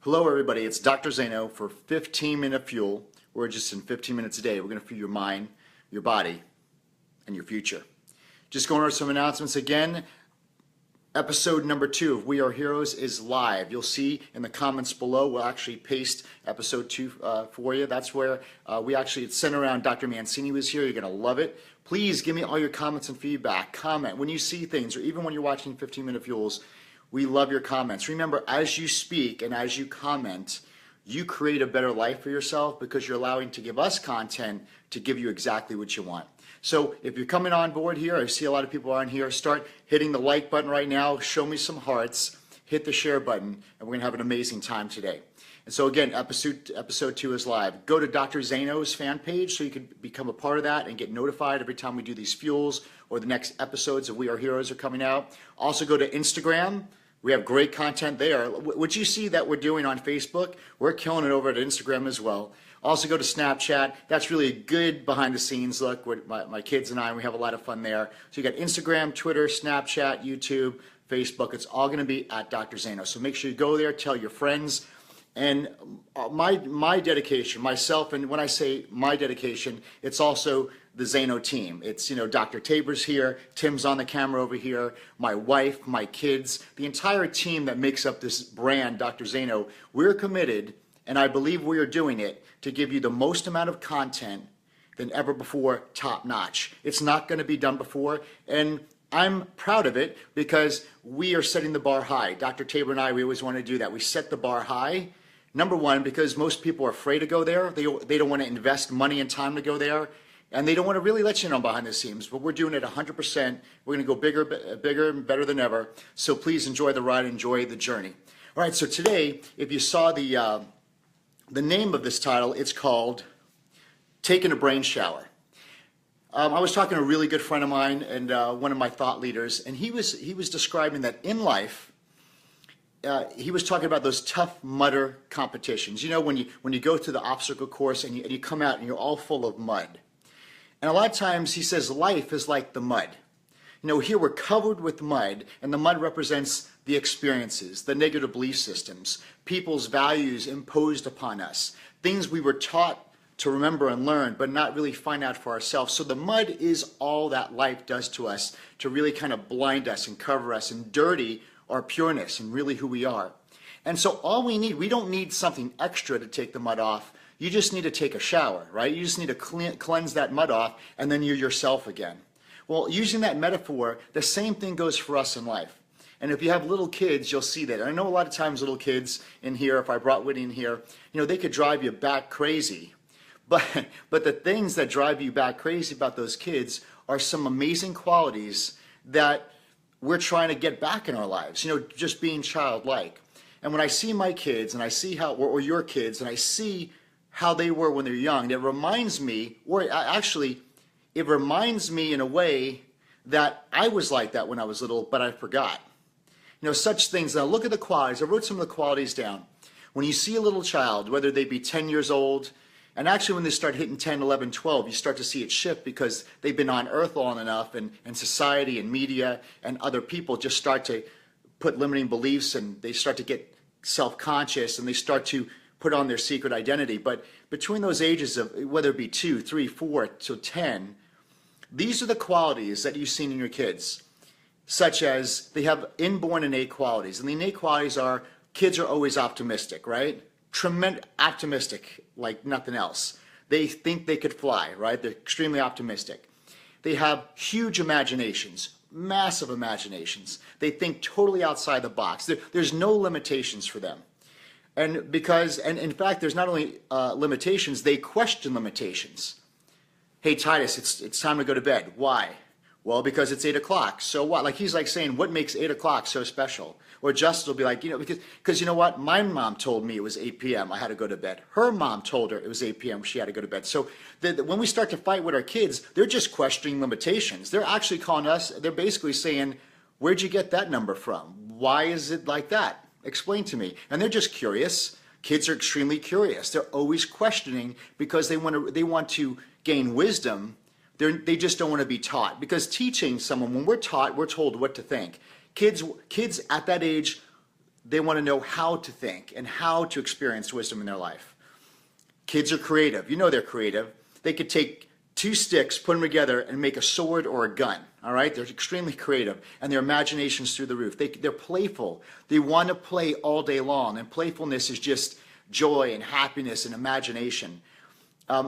Hello everybody, it's Dr. Zaino for 15-minute fuel. We're just in 15 minutes a day. We're going to fuel your mind, your body, and your future. Just going over some announcements again. Episode number 2 of We Are Heroes is live. You'll see in the comments below, we'll actually paste episode 2 for you. That's where it's centered around Dr. Mancini was here. You're going to love it. Please give me all your comments and feedback. Comment when you see things, or even when you're watching 15-minute fuels. We love your comments. Remember, as you speak and as you comment, you create a better life for yourself because you're allowing to give us content to give you exactly what you want. So if you're coming on board here, I see a lot of people on here, start hitting the like button right now, show me some hearts, hit the share button, and we're going to have an amazing time today. And so again, episode 2 is live. Go to Dr. Zaino's fan page so you can become a part of that and get notified every time we do these fuels or the next episodes of We Are Heroes are coming out. Also go to Instagram. We have great content there. What you see that we're doing on Facebook, we're killing it over at Instagram as well. Also go to Snapchat. That's really a good behind the scenes look with my kids and I. We have a lot of fun there. So you got Instagram, Twitter, Snapchat, YouTube, Facebook. It's all going to be at Dr. Zaino. So make sure you go there, tell your friends. And my dedication, myself, and when I say my dedication, it's also the Zaino team. It's, Dr. Tabor's here, Tim's on the camera over here, my wife, my kids, the entire team that makes up this brand, Dr. Zaino. We're committed, and I believe we are doing it, to give you the most amount of content than ever before, top notch. It's not going to be done before, and I'm proud of it because we are setting the bar high. Dr. Tabor and I, we always want to do that. We set the bar high. Number one, because most people are afraid to go there. They don't want to invest money and time to go there. And they don't want to really let you know behind the scenes. But we're doing it 100%. We're going to go bigger and better than ever. So please enjoy the ride, enjoy the journey. All right, so today, if you saw the name of this title, it's called Taking a Brain Shower. I was talking to a really good friend of mine and one of my thought leaders, and he was describing that in life, he was talking about those Tough Mudder competitions. When you go through the obstacle course and you come out and you're all full of mud. And a lot of times he says life is like the mud. Here we're covered with mud, and the mud represents the experiences, the negative belief systems, people's values imposed upon us, things we were taught to remember and learn, but not really find out for ourselves. So the mud is all that life does to us to really kind of blind us and cover us and dirty our pureness and really who we are. And so all we don't need something extra to take the mud off. You just need to take a shower, right? You just need to cleanse that mud off, and then you're yourself again. Well, using that metaphor, the same thing goes for us in life. And if you have little kids, you'll see that. And I know a lot of times little kids in here, if I brought Whitney in here, they could drive you back crazy. But the things that drive you back crazy about those kids are some amazing qualities that we're trying to get back in our lives, just being childlike. And when I see my kids and I see how, or your kids, and I see how they were when they're young, it reminds me, it reminds me in a way that I was like that when I was little, but I forgot. Such things. Now look at the qualities. I wrote some of the qualities down. When you see a little child, whether they be 10 years old, and actually when they start hitting 10, 11, 12, you start to see it shift because they've been on earth long enough, and society and media and other people just start to put limiting beliefs, and they start to get self-conscious, and they start to put on their secret identity. But between those ages of whether it be 2, 3, 4 to 10, these are the qualities that you've seen in your kids, such as they have inborn innate qualities. And the innate qualities are kids are always optimistic, right? Tremendous optimistic like nothing else. They think they could fly, right? They're extremely optimistic. They have huge imaginations, massive imaginations. They think totally outside the box. There's no limitations for them. And in fact, there's not only limitations, they question limitations. Hey, Titus, it's time to go to bed. Why? Well, because it's 8 o'clock. So what? He's saying, what makes 8 o'clock so special? Or Justin will be like, because you know what? My mom told me it was 8 p.m. I had to go to bed. Her mom told her it was 8 p.m. She had to go to bed. So when we start to fight with our kids, they're just questioning limitations. They're actually calling us, they're basically saying, where'd you get that number from? Why is it like that? Explain to me. And they're just curious. Kids are extremely curious. They're always questioning because they want to gain wisdom. They just don't want to be taught. Because teaching someone, when we're taught, we're told what to think. Kids at that age, they want to know how to think and how to experience wisdom in their life. Kids are creative. You know they're creative. They could take two sticks, put them together, and make a sword or a gun. All right? They're extremely creative, and their imagination's through the roof. They're playful. They want to play all day long, and playfulness is just joy and happiness and imagination.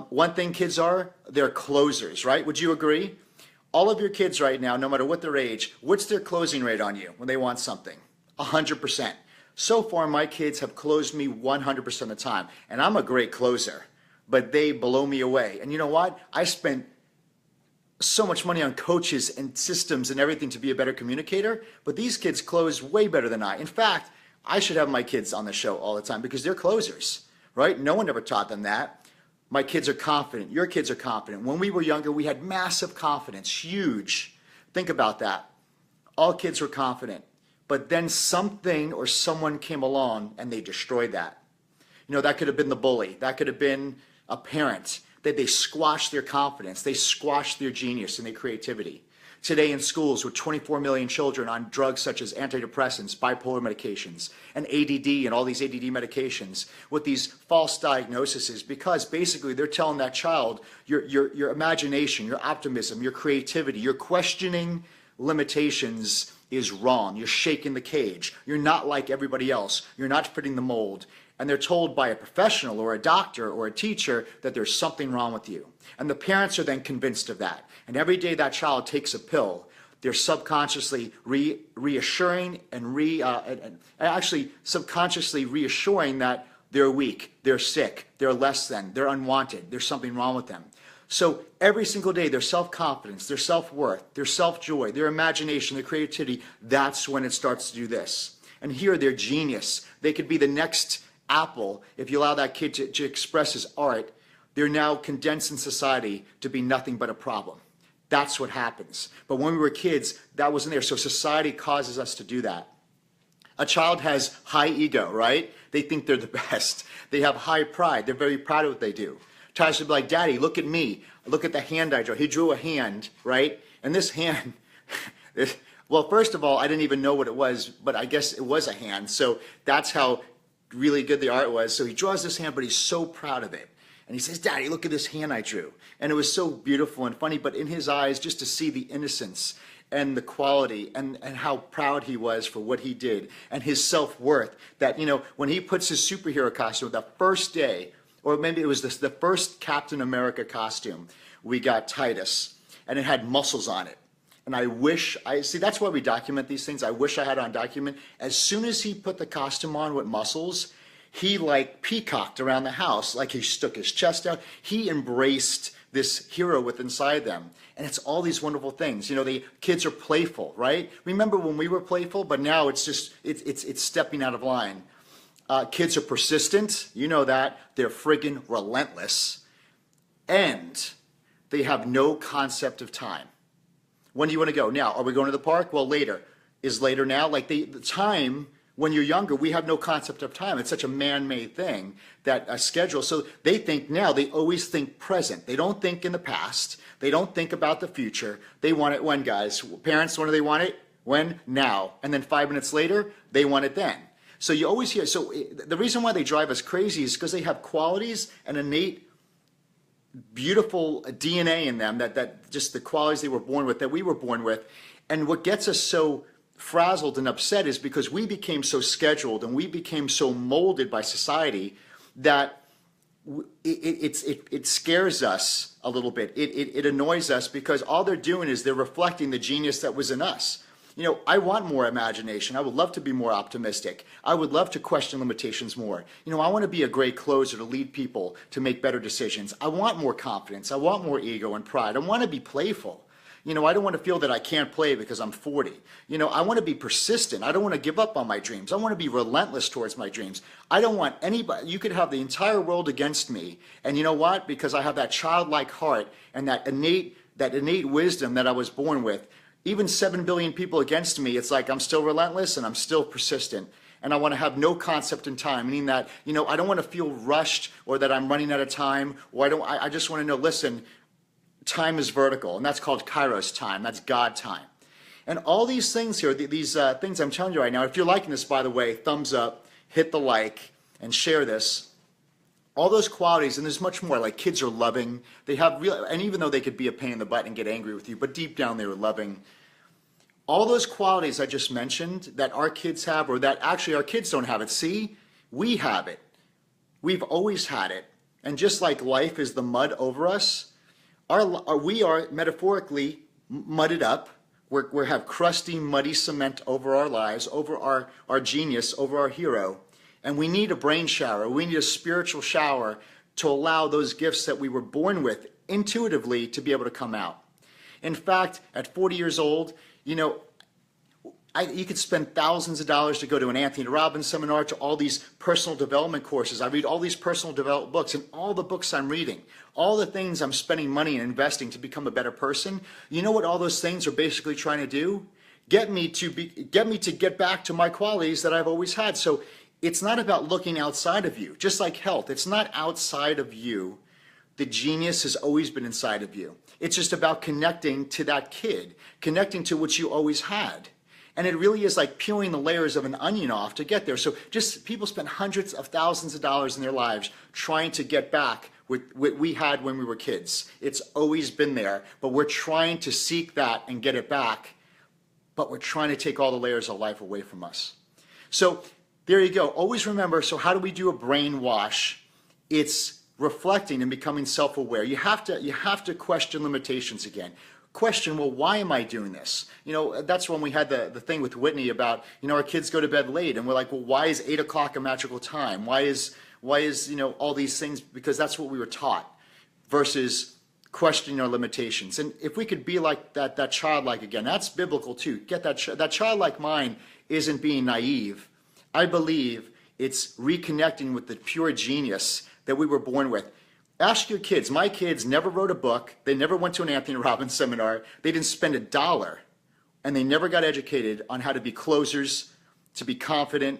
One thing kids are, they're closers, right? Would you agree? All of your kids right now, no matter what their age, what's their closing rate on you when they want something? 100%. So far, my kids have closed me 100% of the time, and I'm a great closer, but they blow me away. And you know what? I spent so much money on coaches and systems and everything to be a better communicator, but these kids close way better than I. In fact, I should have my kids on the show all the time because they're closers, right? No one ever taught them that. My kids are confident. Your kids are confident. When we were younger, we had massive confidence, huge. Think about that. All kids were confident. But then something or someone came along and they destroyed that. You know, that could have been the bully. That could have been a parent. That they squashed their confidence. They squashed their genius and their creativity. Today in schools with 24 million children on drugs such as antidepressants, bipolar medications, and ADD and all these ADD medications with these false diagnoses, because basically they're telling that child your imagination, your optimism, your creativity, your questioning limitations is wrong. You're shaking the cage. You're not like everybody else. You're not fitting the mold. And they're told by a professional or a doctor or a teacher that there's something wrong with you. And the parents are then convinced of that. And every day that child takes a pill, they're subconsciously reassuring and actually subconsciously reassuring that they're weak, they're sick, they're less than, they're unwanted, there's something wrong with them. So every single day, their self-confidence, their self-worth, their self-joy, their imagination, their creativity, that's when it starts to do this. And here, they're genius. They could be the next Apple if you allow that kid to express his art. They're now condensed in society to be nothing but a problem. That's what happens. But when we were kids, that wasn't there. So society causes us to do that. A child has high ego, right? They think they're the best. They have high pride. They're very proud of what they do. Child should be like, Daddy, look at me. Look at the hand I drew. He drew a hand, right? And this hand, well, first of all, I didn't even know what it was, but I guess it was a hand. So that's how really good the art was. So he draws this hand, but he's so proud of it. And he says, Daddy, look at this hand I drew. And it was so beautiful and funny, but in his eyes, just to see the innocence and the quality and how proud he was for what he did and his self-worth, that, you know, when he puts his superhero costume the first day, or maybe it was the first Captain America costume, we got Titus, and it had muscles on it. And I wish, see, that's why we document these things. I wish I had on document. As soon as he put the costume on with muscles, he like peacocked around the house, like he stuck his chest out. He embraced this hero within inside them. And it's all these wonderful things. You know, the kids are playful, right? Remember when we were playful, but now it's just, it's stepping out of line. Kids are persistent. You know that. They're friggin' relentless. And they have no concept of time. When do you want to go? Now, are we going to the park? Well, later. Is later now? Like the time, when you're younger, we have no concept of time. It's such a man-made thing, that a schedule. So they think now, they always think present. They don't think in the past. They don't think about the future. They want it when, guys? Parents, when do they want it? When? Now. And then 5 minutes later, they want it then. So you always hear, so the reason why they drive us crazy is because they have qualities and innate beautiful DNA in them, that just the qualities they were born with, that we were born with. And what gets us so frazzled and upset is because we became so scheduled and we became so molded by society that it scares us a little bit. It annoys us because all they're doing is they're reflecting the genius that was in us. You know, I want more imagination. I would love to be more optimistic. I would love to question limitations more. You know, I want to be a great closer to lead people to make better decisions. I want more confidence. I want more ego and pride. I want to be playful. You know, I don't want to feel that I can't play because I'm 40. You know, I want to be persistent. I don't want to give up on my dreams. I want to be relentless towards my dreams. I don't want anybody, you could have the entire world against me. And you know what? Because I have that childlike heart and that innate wisdom that I was born with. Even 7 billion people against me, it's like I'm still relentless and I'm still persistent. And I want to have no concept in time, meaning that, you know, I don't want to feel rushed or that I'm running out of time, or I just want to know, listen, time is vertical, and that's called Kairos time. That's God time. And all these things here, these things I'm telling you right now, if you're liking this, by the way, thumbs up, hit the like, and share this. All those qualities, and there's much more, like kids are loving. They have real, and even though they could be a pain in the butt and get angry with you, but deep down they were loving. All those qualities I just mentioned that our kids have, or that actually our kids don't have it. See, we have it. We've always had it. And just like life is the mud over us, we are metaphorically mudded up. We have crusty, muddy cement over our lives, over our genius, over our hero. And we need a brain shower. We need a spiritual shower to allow those gifts that we were born with intuitively to be able to come out. In fact, at 40 years old, you know, you could spend thousands of dollars to go to an Anthony Robbins seminar, to all these personal development courses. I read all these personal development books, and all the books I'm reading, all the things I'm spending money and investing to become a better person. You know what all those things are basically trying to do? Get me to get back to my qualities that I've always had. So it's not about looking outside of you. Just like health, it's not outside of you. The genius has always been inside of you. It's just about connecting to that kid, connecting to what you always had. And it really is like peeling the layers of an onion off to get there. So just people spend hundreds of thousands of dollars in their lives trying to get back with what we had when we were kids. It's always been there, but we're trying to seek that and get it back. But we're trying to take all the layers of life away from us. So there you go. Always remember, so how do we do a brainwash? It's reflecting and becoming self-aware. You have to question limitations again. Question, well, why am I doing this? You know, that's when we had the thing with Whitney about, you know, our kids go to bed late, and we're like, well, why is 8 o'clock a magical time? Why is, you know, all these things? Because that's what we were taught, versus questioning our limitations. And if we could be like that childlike again, that's biblical too. Get that childlike mind isn't being naive. I believe it's reconnecting with the pure genius that we were born with. Ask your kids. My kids never wrote a book. They never went to an Anthony Robbins seminar. They didn't spend $1, and they never got educated on how to be closers, to be confident,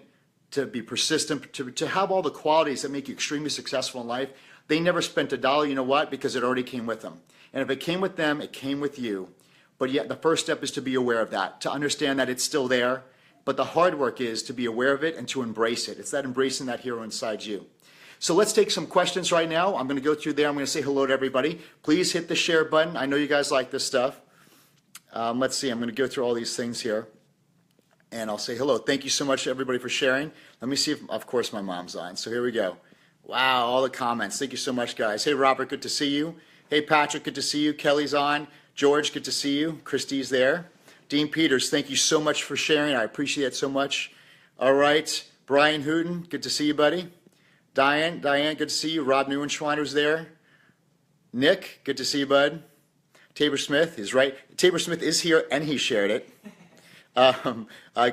to be persistent, to have all the qualities that make you extremely successful in life. They never spent $1. You know what? Because it already came with them. And if it came with them, it came with you. But yet the first step is to be aware of that, to understand that it's still there. But the hard work is to be aware of it and to embrace it. It's that embracing that hero inside you. So let's take some questions right now. I'm going to go through there. I'm going to say hello to everybody. Please hit the share button. I know you guys like this stuff. Let's see. I'm going to go through all these things here. And I'll say hello. Thank you so much, everybody, for sharing. Let me see if, of course, my mom's on. So here we go. Wow, all the comments. Thank you so much, guys. Hey, Robert, good to see you. Hey, Patrick, good to see you. Kelly's on. George, good to see you. Christy's there. Dean Peters, thank you so much for sharing. I appreciate it so much. All right. Brian Hooten, good to see you, buddy. Diane, good to see you. Rob Neuenschweiner's there. Nick, good to see you, bud. Tabor Smith is right. Tabor Smith is here, and he shared it.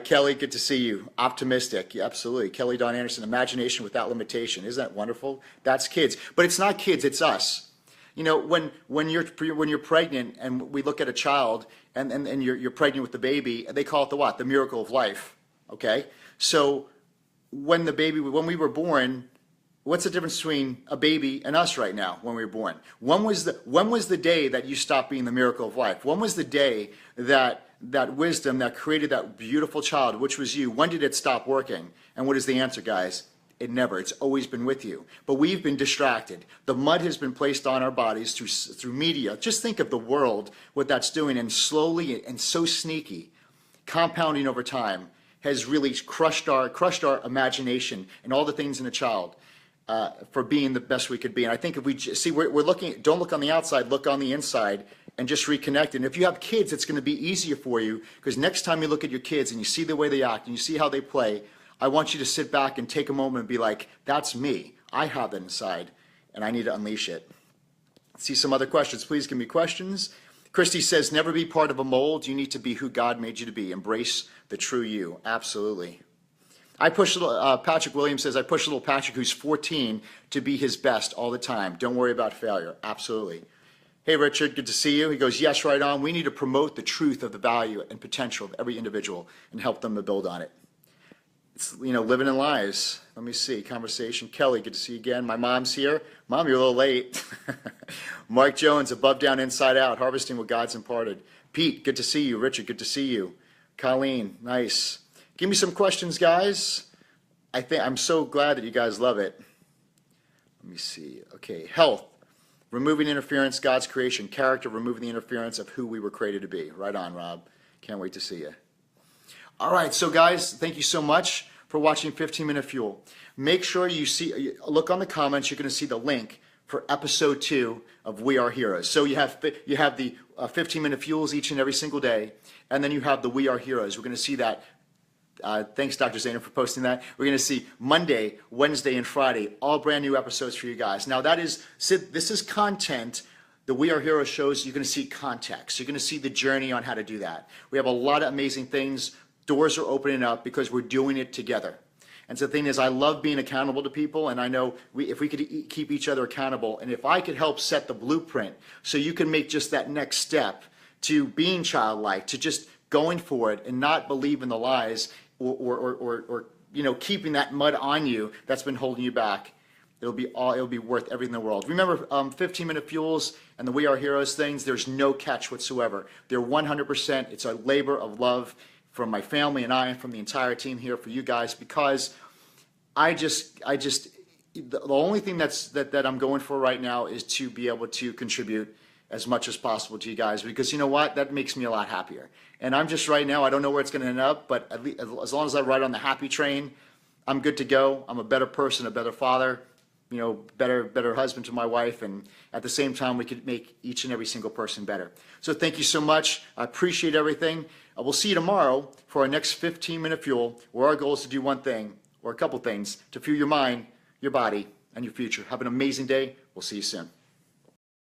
Kelly, good to see you. Optimistic, yeah, absolutely. Kelly Dawn Anderson, imagination without limitation. Isn't that wonderful? That's kids, but it's not kids. It's us. You know, when you're pregnant, and we look at a child, and you're pregnant with the baby, they call it the what? The miracle of life. Okay, so when we were born. What's the difference between a baby and us right now when we were born? When was the day that you stopped being the miracle of life? When was the day that wisdom that created that beautiful child, which was you, when did it stop working? And what is the answer, guys? It never. It's always been with you. But we've been distracted. The mud has been placed on our bodies through media. Just think of the world, what that's doing, and slowly and so sneaky, compounding over time, has really crushed our imagination and all the things in a child. For being the best we could be. And I think if we see, we're looking, don't look on the outside, look on the inside, and just reconnect. And if you have kids, it's going to be easier for you, because next time you look at your kids and you see the way they act and you see how they play, I want you to sit back and take a moment and be like, that's me. I have that inside, and I need to unleash it. Let's see some other questions. Please give me questions. Christy says, never be part of a mold. You need to be who God made you to be. Embrace the true you. Absolutely. Patrick Williams says, I push little Patrick, who's 14, to be his best all the time. Don't worry about failure. Absolutely. Hey, Richard, good to see you. He goes, yes, right on. We need to promote the truth of the value and potential of every individual and help them to build on it. It's, you know, living in lies. Let me see. Conversation. Kelly, good to see you again. My mom's here. Mom, you're a little late. Mark Jones, above, down, inside out, harvesting what God's imparted. Pete, good to see you. Richard, good to see you. Colleen, nice. Give me some questions, guys. I'm so glad that you guys love it. Let me see. Okay, health. Removing interference, God's creation. Character, removing the interference of who we were created to be. Right on, Rob. Can't wait to see you. All right, so guys, thank you so much for watching 15 Minute Fuel. Make sure you look on the comments. You're going to see the link for episode 2 of We Are Heroes. So you have the 15 Minute Fuels each and every single day, and then you have the We Are Heroes. We're going to see that. Thanks, Dr. Zaino, for posting that. We're going to see Monday, Wednesday, and Friday, all brand new episodes for you guys. Now, this is content. The We Are Heroes shows, you're going to see context. You're going to see the journey on how to do that. We have a lot of amazing things. Doors are opening up because we're doing it together. And so the thing is, I love being accountable to people, and I know if we could keep each other accountable, and if I could help set the blueprint so you can make just that next step to being childlike, to just going for it and not believe in the lies or keeping that mud on you that's been holding you back, it'll be worth everything in the world. Remember, 15 Minute Fuels and the We Are Heroes things, there's no catch whatsoever. They're 100%, it's a labor of love from my family and I, and from the entire team here for you guys, because the only thing that I'm going for right now is to be able to contribute as much as possible to you guys, because you know what, that makes me a lot happier. And I'm just right now, I don't know where it's going to end up, but at least, as long as I ride on the happy train, I'm good to go. I'm a better person, a better father, better husband to my wife, and at the same time we could make each and every single person better. So thank you so much. I appreciate everything. We'll see you tomorrow for our next 15 Minute Fuel, where our goal is to do one thing or a couple things to fuel your mind, your body, and your future. Have an amazing day. We'll see you soon.